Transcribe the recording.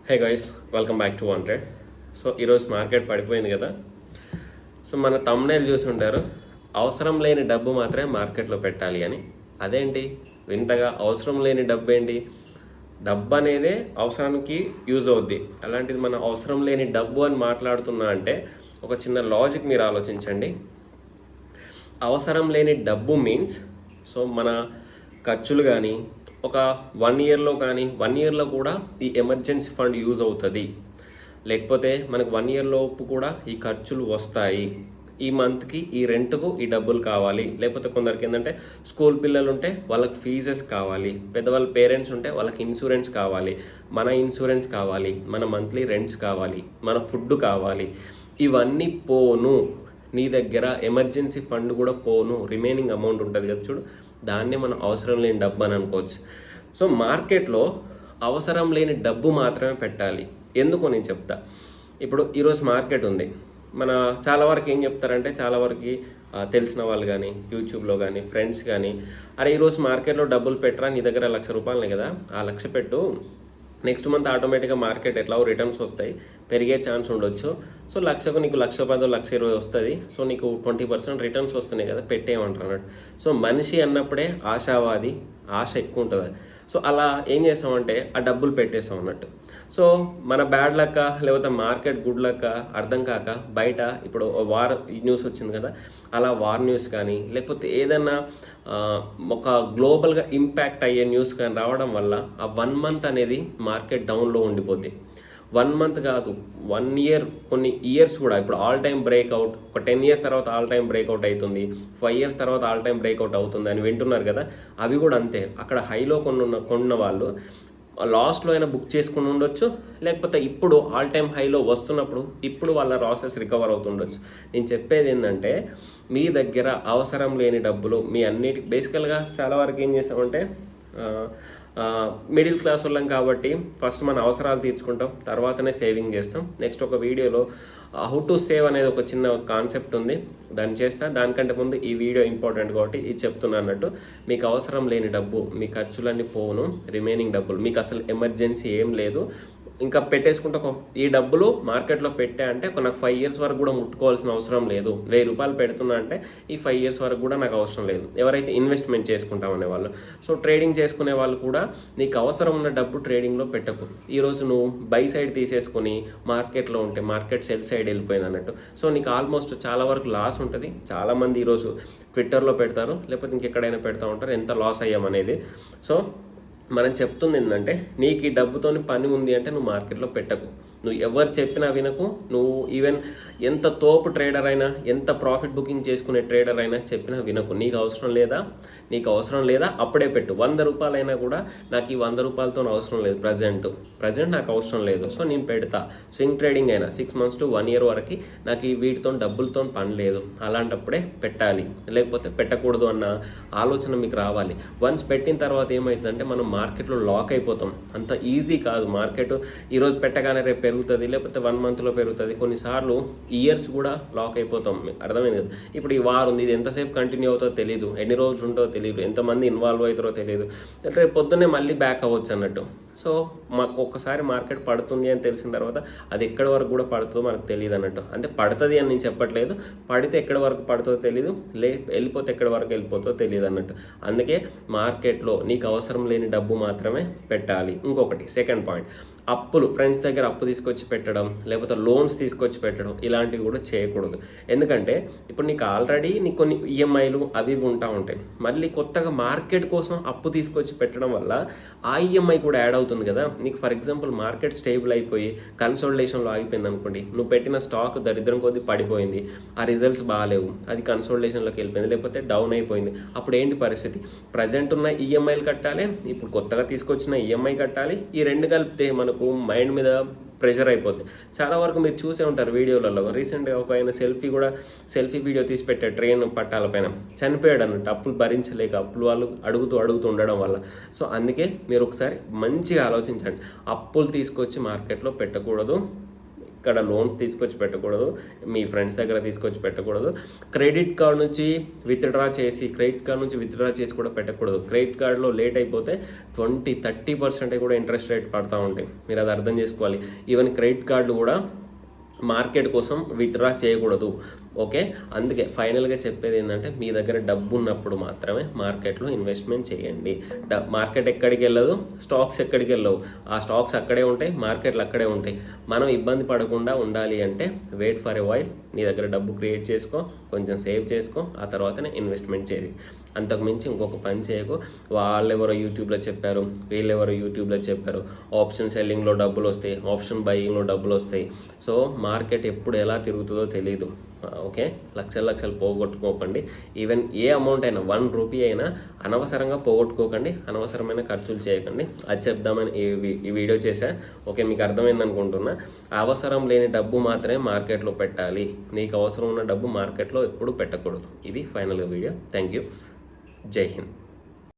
Hey guys, welcome back to 100. So ఈరోజు market పడిపోయింది కదా. సో మన తమ్నైల్ చూసి ఉంటారు, అవసరం లేని డబ్బు మాత్రమే మార్కెట్లో పెట్టాలి అని. అదేంటి వింతగా అవసరం లేని డబ్బు ఏంటి? డబ్బు అనేదే అవసరానికి యూజ్ అవుద్ది. అలాంటిది మనం అవసరం లేని డబ్బు అని మాట్లాడుతున్నా అంటే ఒక చిన్న లాజిక్ మీరు ఆలోచించండి. అవసరం లేని డబ్బు మీన్స్ సో మన ఖర్చులు కానీ ఒక 1 ఇయర్లో కానీ 1 ఇయర్లో కూడా ఈ ఎమర్జెన్సీ ఫండ్ యూజ్ అవుతుంది. లేకపోతే మనకు 1 ఇయర్ లోపు కూడా ఈ ఖర్చులు వస్తాయి. ఈ మంత్కి ఈ రెంట్కు ఈ డబ్బులు కావాలి. లేకపోతే కొందరికి ఏంటంటే స్కూల్ పిల్లలు ఉంటే వాళ్ళకి ఫీజెస్ కావాలి, పెద్దవాళ్ళ పేరెంట్స్ ఉంటే వాళ్ళకి ఇన్సూరెన్స్ కావాలి, మన ఇన్సూరెన్స్ కావాలి, మన మంత్లీ రెంట్స్ కావాలి, మన ఫుడ్ కావాలి. ఇవన్నీ పోను, నీ దగ్గర ఎమర్జెన్సీ ఫండ్ కూడా పోను, రిమైనింగ్ అమౌంట్ ఉంటుంది కదా చూడు, దాన్నే మనం అవసరం లేని డబ్బు అని అనుకోవచ్చు. సో మార్కెట్లో అవసరం లేని డబ్బు మాత్రమే పెట్టాలి. ఎందుకో నేను చెప్తా. ఇప్పుడు ఈరోజు మార్కెట్ ఉంది, మన చాలా వరకు ఏం చెప్తారంటే, చాలా వరకు తెలిసిన వాళ్ళు కానీ యూట్యూబ్లో కానీ ఫ్రెండ్స్ కానీ, అరే ఈరోజు మార్కెట్లో డబ్బులు పెట్టరా, నీ దగ్గర 1,00,000 కదా, ఆ 1,00,000 పెట్టు, నెక్స్ట్ మంత్ ఆటోమేటిక్గా మార్కెట్ ఎట్లా రిటర్న్స్ వస్తాయి, పెరిగే ఛాన్స్ ఉండొచ్చు. సో 1,00,000కు నీకు 1,10,000 1,20,000 వస్తుంది. సో నీకు 20% రిటర్న్స్ వస్తున్నాయి కదా, పెట్టేయమంటారు అన్నట్టు. సో మనిషి అన్నప్పుడే ఆశావాది, ఆశ ఎక్కువ ఉంటుంది. సో అలా ఏం చేస్తామంటే ఆ డబ్బులు పెట్టేస్తాం అన్నట్టు. సో మన బ్యాడ్ లక్క లేకపోతే మార్కెట్ గుడ్ లక్క అర్థం కాక బయట ఇప్పుడు వార్ న్యూస్ వచ్చింది కదా, అలా వార్ న్యూస్ కానీ లేకపోతే ఏదైనా ఒక గ్లోబల్గా ఇంపాక్ట్ అయ్యే న్యూస్ కానీ రావడం వల్ల ఆ 1 మంత్ అనేది మార్కెట్ డౌన్లో ఉండిపోద్ది. 1 మంత్ కాదు, 1 ఇయర్, కొన్ని ఇయర్స్ కూడా. ఇప్పుడు ఆల్ టైమ్ బ్రేక్అవుట్, ఒక 10 years తర్వాత ఆల్ టైమ్ బ్రేక్అవుట్ అవుతుంది, 5 years తర్వాత ఆల్ టైమ్ బ్రేక్అవుట్ అవుతుంది అని వింటున్నారు కదా. అవి కూడా అంతే. అక్కడ హైలో కొన్న వాళ్ళు లాస్ట్లో అయినా బుక్ చేసుకుని ఉండొచ్చు, లేకపోతే ఇప్పుడు ఆల్ టైమ్ హైలో వస్తున్నప్పుడు ఇప్పుడు వాళ్ళ లాసెస్ రికవర్ అవుతుండొచ్చు. నేను చెప్పేది ఏంటంటే, మీ దగ్గర అవసరం లేని డబ్బులు మీ అన్నిటి బేసికల్గా చాలా వరకు ఏం చేస్తామంటే, మిడిల్ క్లాస్ వాళ్ళం కాబట్టి ఫస్ట్ మన అవసరాలు తీర్చుకుంటాం, తర్వాతనే సేవింగ్ చేస్తాం. నెక్స్ట్ ఒక వీడియోలో హౌ టు సేవ్ అనేది ఒక చిన్న కాన్సెప్ట్ ఉంది, దాన్ని చేస్తా. దానికంటే ముందు ఈ వీడియో ఇంపార్టెంట్ కాబట్టి ఇది చెప్తున్నా అన్నట్టు. మీకు అవసరం లేని డబ్బు, మీ ఖర్చులన్నీ పోను, రిమైనింగ్ డబ్బులు మీకు అసలు ఎమర్జెన్సీ ఏం లేదు, ఇంకా పెట్టేసుకుంటే ఈ డబ్బులు మార్కెట్లో పెట్టా అంటే నాకు 5 years వరకు కూడా ముట్టుకోవాల్సిన అవసరం లేదు. 1,000 రూపాయలు పెడుతున్నా అంటే ఈ 5 years వరకు కూడా నాకు అవసరం లేదు. ఎవరైతే ఇన్వెస్ట్మెంట్ చేసుకుంటామనే వాళ్ళు, సో ట్రేడింగ్ చేసుకునే వాళ్ళు కూడా నీకు అవసరం ఉన్న డబ్బు ట్రేడింగ్లో పెట్టకు. ఈరోజు నువ్వు బై సైడ్ తీసేసుకొని మార్కెట్లో ఉంటే మార్కెట్ సెల్ సైడ్ వెళ్ళిపోయింది అన్నట్టు. సో నీకు ఆల్మోస్ట్ చాలా వరకు లాస్ ఉంటుంది. చాలామంది ఈరోజు ట్విట్టర్లో పెడతారు, లేకపోతే ఇంకెక్కడైనా పెడతా ఉంటారు ఎంత లాస్ అయ్యామనేది. సో మనం చెప్తుంది ఏంటంటే, నీకు ఈ డబ్బుతోని పని ఉంది అంటే నువ్వు మార్కెట్లో పెట్టకు. నువ్వు ఎవరు చెప్పినా వినకు. నువ్వు ఈవెన్ ఎంత తోపు ట్రేడర్ అయినా, ఎంత ప్రాఫిట్ బుకింగ్ చేసుకునే ట్రేడర్ అయినా చెప్పినా వినకు. నీకు అవసరం లేదా అప్పుడే పెట్టు. 100 రూపాయలైనా కూడా నాకు ఈ 100 రూపాయలతో అవసరం లేదు, ప్రజెంట్ నాకు అవసరం లేదు, సో నేను పెడతా. స్వింగ్ ట్రేడింగ్ అయినా 6 months to 1 year వరకు నాకు ఈ వీటితో డబ్బులతో పని లేదు, అలాంటప్పుడే పెట్టాలి, లేకపోతే పెట్టకూడదు అన్న ఆలోచన మీకు రావాలి. వన్స్ పెట్టిన తర్వాత ఏమవుతుందంటే మనం మార్కెట్లో లాక్ అయిపోతాం. అంత ఈజీ కాదు. మార్కెట్ ఈరోజు పెట్టగానే రేపు పెరుగుతుంది, లేకపోతే 1 monthలో పెరుగుతుంది. కొన్నిసార్లు ఇయర్స్ కూడా లాక్ అయిపోతాం. అర్థమైంది కదా. ఇప్పుడు ఈ వార్ ఉంది, ఇది ఎంతసేపు కంటిన్యూ అవుతుందో తెలియదు, ఎన్ని రోజులు ఉంటుందో తెలియదు, ఎంతమంది ఇన్వాల్వ్ అవుతారో తెలియదు, రేపు పొద్దున్నే మళ్ళీ బ్యాక్ అవ్వచ్చు అన్నట్టు. సో మాకు ఒక్కసారి మార్కెట్ పడుతుంది అని తెలిసిన తర్వాత అది ఎక్కడి వరకు కూడా పడుతుందో మనకు తెలియదు అన్నట్టు. అంటే పడుతుంది అని నేను చెప్పట్లేదు, పడితే ఎక్కడి వరకు పడుతుందో తెలియదు, వెళ్ళిపోతే ఎక్కడి వరకు వెళ్ళిపోతుందో తెలియదు అన్నట్టు. అందుకే మార్కెట్లో నీకు అవసరం లేని డబ్బు మాత్రమే పెట్టాలి. ఇంకొకటి సెకండ్ పాయింట్, అప్పులు, ఫ్రెండ్స్ దగ్గర అప్పు తీసుకొచ్చి పెట్టడం, లేకపోతే లోన్స్ తీసుకొచ్చి పెట్టడం, ఇలాంటివి కూడా చేయకూడదు. ఎందుకంటే ఇప్పుడు నీకు ఆల్రెడీ నీకు కొన్ని ఈఎంఐలు అవి ఉంటాయి. మళ్ళీ కొత్తగా మార్కెట్ కోసం అప్పు తీసుకొచ్చి పెట్టడం వల్ల ఆ ఈఎంఐ కూడా యాడ్ అవుతుంది కదా. నీకు ఫర్ ఎగ్జాంపుల్ మార్కెట్ స్టేబుల్ అయిపోయి కన్సోలిడేషన్లో ఆగిపోయింది అనుకోండి, నువ్వు పెట్టిన స్టాక్ దరిద్రం కొద్దీ పడిపోయింది, ఆ రిజల్ట్స్ బాగాలేవు, అది కన్సోలిడేషన్లోకి వెళ్ళిపోయింది, లేకపోతే డౌన్ అయిపోయింది. అప్పుడు ఏంటి పరిస్థితి? ప్రజెంట్ ఉన్న ఈఎంఐలు కట్టాలి, ఇప్పుడు కొత్తగా తీసుకొచ్చిన ఈఎంఐ కట్టాలి. ఈ రెండు కలిపితే మనకు మైండ్ మీద ప్రెషర్ అయిపోద్ది. చాలా వరకు మీరు చూసే ఉంటారు వీడియోలలో. రీసెంట్గా ఒక ఆయన సెల్ఫీ వీడియో తీసి పెట్టే ట్రైన్ పట్టాల పైన చనిపోయాడు అన్నట్టు, అప్పులు భరించలేక, అప్పులు వాళ్ళు అడుగుతూ ఉండడం వల్ల. సో అందుకే మీరు ఒకసారి మంచిగా ఆలోచించండి, అప్పులు తీసుకొచ్చి మార్కెట్లో పెట్టకూడదు. ఎక్కడ లోన్స్ తీసుకొచ్చి పెట్టకూడదు, మీ ఫ్రెండ్స్ దగ్గర తీసుకొచ్చి పెట్టకూడదు. క్రెడిట్ కార్డ్ నుంచి విత్డ్రా చేసి కూడా పెట్టకూడదు. క్రెడిట్ కార్డులో లేట్ అయిపోతే 20-30% కూడా ఇంట్రెస్ట్ రేట్ పడుతూ ఉంటాయి. మీరు అది అర్థం చేసుకోవాలి. ఈవెన్ క్రెడిట్ కార్డు కూడా మార్కెట్ కోసం విత్డ్రా చేయకూడదు. ఓకే, అందుకే ఫైనల్గా చెప్పేది ఏంటంటే మీ దగ్గర డబ్బు ఉన్నప్పుడు మాత్రమే మార్కెట్లో ఇన్వెస్ట్మెంట్ చేయండి. మార్కెట్ ఎక్కడికి వెళ్ళదు, స్టాక్స్ ఎక్కడికి వెళ్ళవు. ఆ స్టాక్స్ అక్కడే ఉంటాయి, మార్కెట్లు అక్కడే ఉంటాయి. మనం ఇబ్బంది పడకుండా ఉండాలి అంటే వెయిట్ ఫర్ ఎ వైల్. నీ దగ్గర డబ్బు క్రియేట్ చేసుకో, కొంచెం సేవ్ చేసుకో, ఆ తర్వాతనే ఇన్వెస్ట్మెంట్ చేసి. అంతకుమించి ఇంకొక పని చేయకు. వాళ్ళెవరో యూట్యూబ్లో చెప్పారు, వీళ్ళెవరో యూట్యూబ్లో చెప్పారు, ఆప్షన్ సెల్లింగ్లో డబ్బులు వస్తాయి, ఆప్షన్ బయింగ్లో డబ్బులు వస్తాయి. సో మార్కెట్ ఎప్పుడు ఎలా తిరుగుతుందో తెలీదు. ఓకే, లక్షలు పోగొట్టుకోకండి. ఈవెన్ ఏ అమౌంట్ అయినా 1 రూపీ అయినా అనవసరంగా పోగొట్టుకోకండి, అనవసరమైన ఖర్చులు చేయకండి. అది చెప్దామని ఈ వీడియో చేశా. ఓకే, మీకు అర్థమైంది అనుకుంటున్నా. అవసరం లేని డబ్బు మాత్రమే మార్కెట్లో పెట్టాలి. నీకు అవసరం ఉన్న డబ్బు మార్కెట్లో ఎప్పుడు పెట్టకూడదు. ఇది ఫైనల్గా వీడియో. Thank you. జై హింద్.